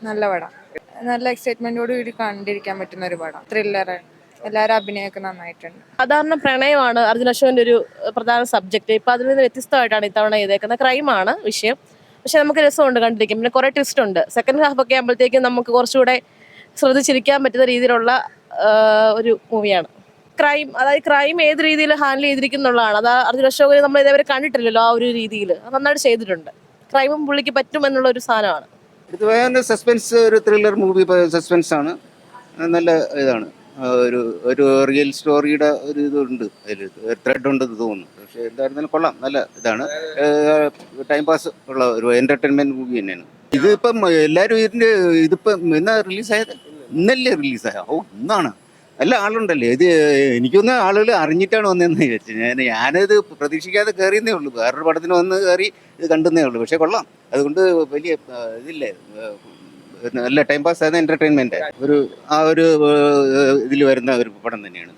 നല്ല പടം. നല്ല എക്സൈറ്റ്മെന്റോട് കൂടി കണ്ടിരിക്കാൻ പറ്റുന്ന ഒരു പടം. ത്രില്ലർ. എല്ലാവരും അഭിനയമൊക്കെ നന്നായിട്ടുണ്ട്. സാധാരണ പ്രണയമാണ് അർജുൻ അശോകന്റെ ഒരു പ്രധാന സബ്ജക്ട്. ഇപ്പൊ അതിൽ നിന്ന് വ്യത്യസ്തമായിട്ടാണ് ഇത്തവണ ചെയ്തേക്കുന്നത്. ക്രൈമാണ് വിഷയം, പക്ഷെ നമുക്ക് രസമുണ്ട് കണ്ടിരിക്കും. പിന്നെ കുറെ ട്വിസ്റ്റ് ഉണ്ട്. സെക്കൻഡ് ഹാഫ് ഒക്കെ ആകുമ്പോഴത്തേക്കും നമുക്ക് കുറച്ചുകൂടെ ശ്രദ്ധിച്ചിരിക്കാൻ പറ്റുന്ന രീതിയിലുള്ള ഒരു മൂവിയാണ്. അതായത് ക്രൈം ഏത് രീതിയിൽ ഹാൻഡിൽ ചെയ്തിരിക്കുന്നുള്ളതാണ്. അത് അർജുൻ അശോകന് നമ്മൾ ഇതേവരെ കണ്ടിട്ടില്ലല്ലോ ആ ഒരു രീതിയിൽ. അത് നന്നായിട്ട് ചെയ്തിട്ടുണ്ട്. ക്രൈമും പുള്ളിക്ക് പറ്റും എന്നുള്ള ഒരു സാധനമാണ്. ഇത് വേറെ സസ്പെൻസ്, ഒരു ത്രില്ലർ മൂവി. സസ്പെൻസ് ആണ്, നല്ല ഇതാണ്. ഒരു ഒരു റിയൽ സ്റ്റോറിയുടെ ഒരു ഇതുണ്ട്, അതിൽ ത്രെഡ് ഉണ്ടെന്ന് തോന്നുന്നു. പക്ഷേ എന്തായിരുന്നാലും കൊള്ളാം, നല്ല ഇതാണ്. ടൈം പാസ് ഉള്ള ഒരു എൻ്റർടൈൻമെൻറ്റ് മൂവി തന്നെയാണ്. ഇതിപ്പം എല്ലാവരും ഇതിപ്പം എന്നാ റിലീസായത്? ഇന്നല്ലേ റിലീസായ? ഇന്നാണ്. നല്ല ആളുണ്ടല്ലേ ഇത്. എനിക്കൊന്ന് ആളുകൾ അറിഞ്ഞിട്ടാണ് വന്നതെന്ന് വിചാരിച്ചു. ഞാനത് പ്രതീക്ഷിക്കാതെ കയറിയെന്നേ ഉള്ളൂ. വേറൊരു പടത്തിന് വന്ന് കയറി ഇത് കണ്ടെന്നേ ഉള്ളൂ. പക്ഷേ കൊള്ളാം. അതുകൊണ്ട് വലിയ ഇതില്ലേ, നല്ല ടൈം പാസ് ആയത്, എൻ്റർടൈൻമെൻറ്റ് ഒരു ഇതിൽ വരുന്ന ഒരു പടം തന്നെയാണ്.